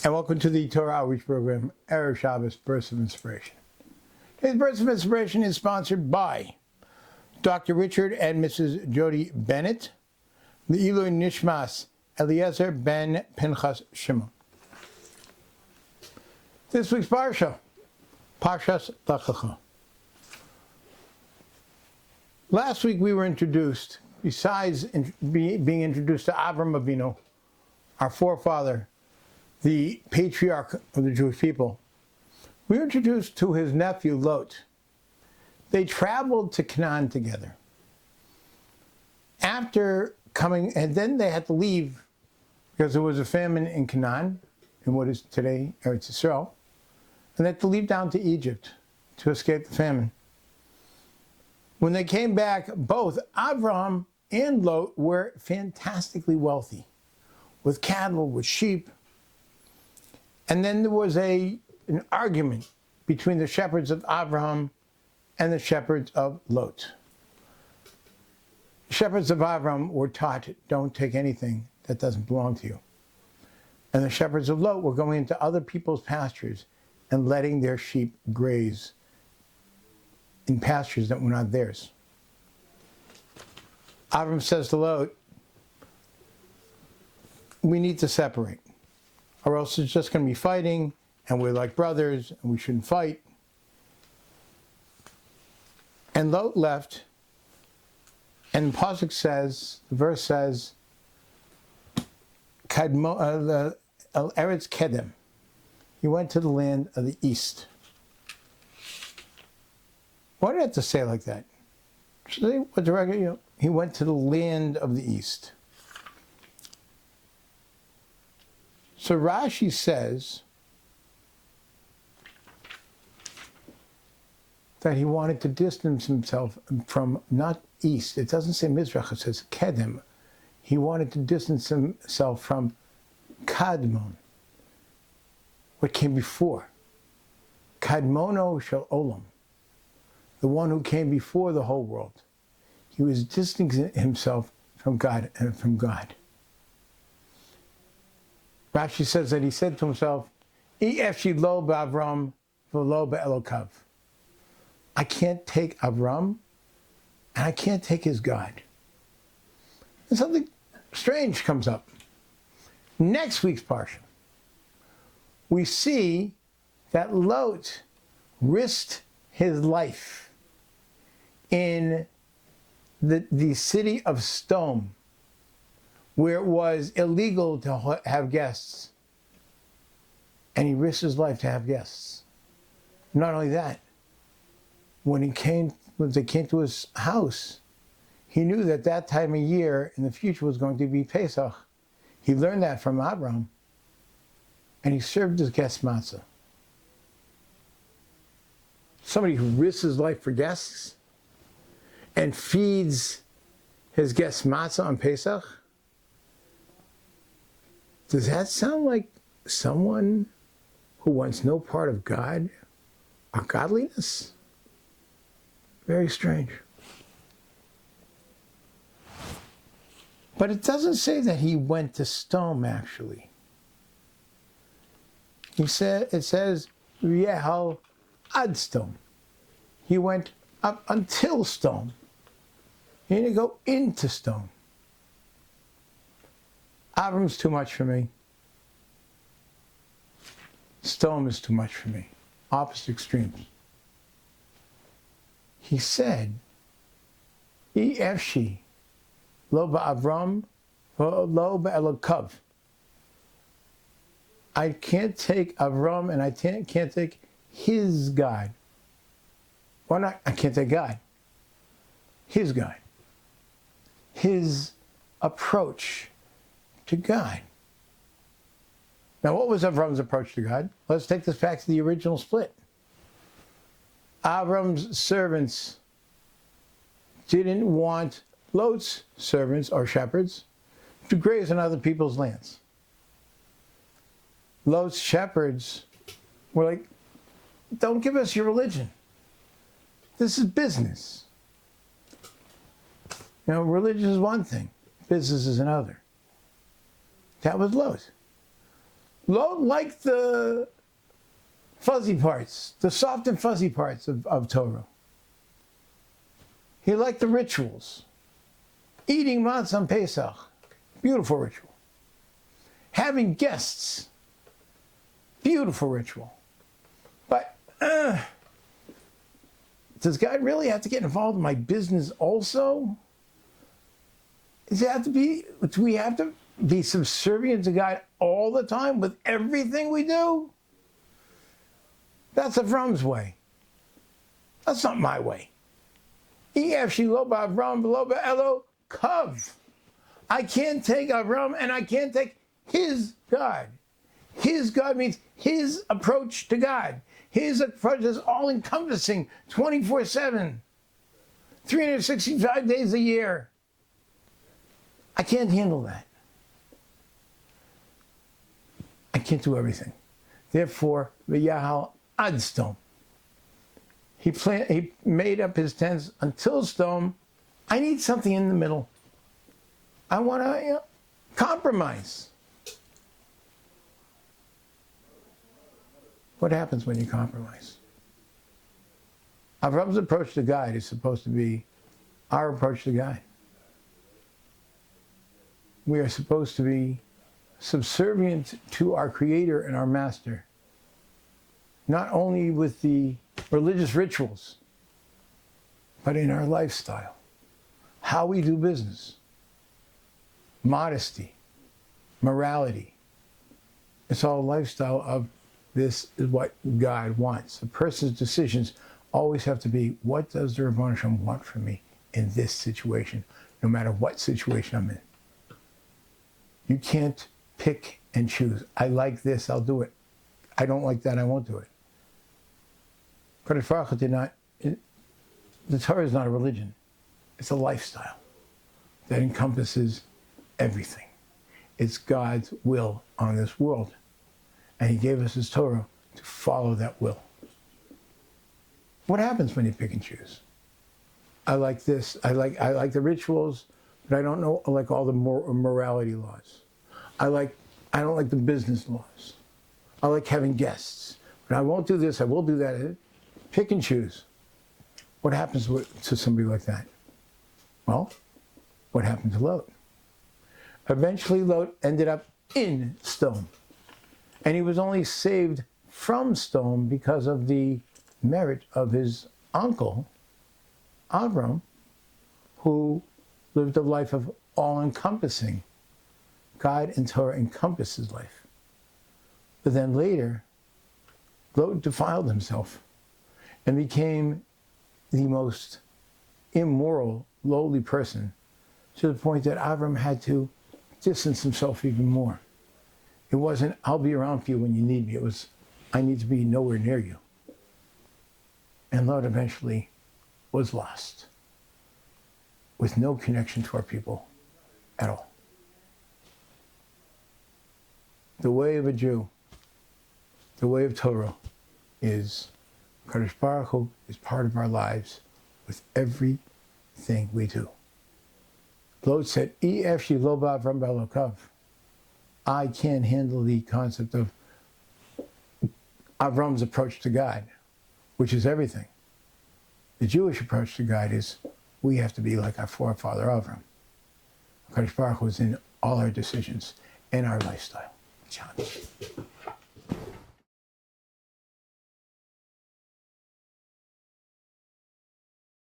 And welcome to the Torah Outreach Program, Erev Shabbos Burst of Inspiration. Today's Burst of Inspiration is sponsored by Dr. Richard and Mrs. Jody Bennet, the Eloi Nishmas, Eliezer ben Pinchas Shimon. This week's Parsha, Parshas Lech Lecha. Last week we were introduced, besides being introduced to Avram Avinu, our forefather, the patriarch of the Jewish people, we were introduced to his nephew Lot. They traveled to Canaan together. After coming, and then they had to leave because there was a famine in Canaan, in what is today Eretz Yisrael, and they had to leave down to Egypt to escape the famine. When they came back, both Abraham and Lot were fantastically wealthy, with cattle, with sheep. And then there was an argument between the shepherds of Abraham and the shepherds of Lot. The shepherds of Abraham were taught, don't take anything that doesn't belong to you. And the shepherds of Lot were going into other people's pastures and letting their sheep graze in pastures that were not theirs. Abraham says to Lot, we need to separate, or else it's just going to be fighting, and we're like brothers, and we shouldn't fight. And Lot left, and the pasuk says, the verse says, Eretz Kedem. He went to the land of the east. Why did I have to say it like that? He went to the land of the east. So Rashi says that he wanted to distance himself from, not east, it doesn't say Mizrach, it says Kedem. He wanted to distance himself from Kadmon, what came before. Kadmono shel olam, the one who came before the whole world. He was distancing himself from God and from God. Rashi says that he said to himself, Efshi lo b'Avram v'lo b'Elokav. I can't take Avram, and I can't take his God. And something strange comes up. Next week's Parsha, we see that Lot risked his life in the city of Stone, where it was illegal to have guests. And he risked his life to have guests. Not only that, when they came to his house, he knew that that time of year in the future was going to be Pesach. He learned that from Abraham, and he served his guests matzah. Somebody who risks his life for guests and feeds his guests matzah on Pesach? Does that sound like someone who wants no part of God or godliness? Very strange. But it doesn't say that he went to Stone, actually. It says, Yehal ad Stone. He went up until Stone. He didn't go into Stone. Avram's too much for me. Stone is too much for me. Opposite extremes. He said, Efshi lo ba'Avram lo ba'Elokav. I can't take Avram and I can't take his God. Why not? I can't take God. His God. His approach to God. Now, what was Avram's approach to God? Let's take this back to the original split. Avram's servants didn't want Lot's servants or shepherds to graze on other people's lands. Lot's shepherds were like, don't give us your religion. This is business. You know, religion is one thing, business is another. That was Lot. Lot liked the fuzzy parts, the soft and fuzzy parts of Torah. He liked the rituals. Eating matzah on Pesach, beautiful ritual. Having guests, beautiful ritual. But does God really have to get involved in my business also? Does it have to be, do we have to be subservient to God all the time with everything we do? That's Avram's way. That's not my way. Kav. I can't take Avram and I can't take his God. His God means his approach to God. His approach is all-encompassing, 24/7, 365 days a year. I can't handle that. I can't do everything. Therefore, v'yahal ad stom. He made up his tents until Stom. I need something in the middle. I want to compromise. What happens when you compromise? Avram's approach to God is supposed to be our approach to God. We are supposed to be subservient to our Creator and our Master, not only with the religious rituals, but in our lifestyle, how we do business, modesty, morality. It's all a lifestyle of this is what God wants. A person's decisions always have to be, what does the Rebbeinu Shalom want from me in this situation, no matter what situation I'm in. You can't pick and choose. I like this, I'll do it. I don't like that, I won't do it. The Torah is not a religion. It's a lifestyle that encompasses everything. It's God's will on this world. And he gave us his Torah to follow that will. What happens when you pick and choose? I like this, I like the rituals, but I don't know, I like all the morality laws. I don't like the business laws. I like having guests, but I won't do this, I will do that. Pick and choose. What happens to somebody like that? Well, what happened to Lot? Eventually, Lot ended up in Sodom. And he was only saved from Sodom because of the merit of his uncle, Avram, who lived a life of all-encompassing. God and Torah encompass his life. But then later, Lot defiled himself and became the most immoral, lowly person, to the point that Avram had to distance himself even more. It wasn't, I'll be around for you when you need me. It was, I need to be nowhere near you. And Lot eventually was lost, with no connection to our people at all. The way of a Jew, the way of Torah, is Kadosh Baruch Hu is part of our lives with everything we do. Lot said, I can't handle the concept of Avram's approach to God, which is everything. The Jewish approach to God is we have to be like our forefather Avram. Kadosh Baruch Hu is in all our decisions and our lifestyle. Challenge.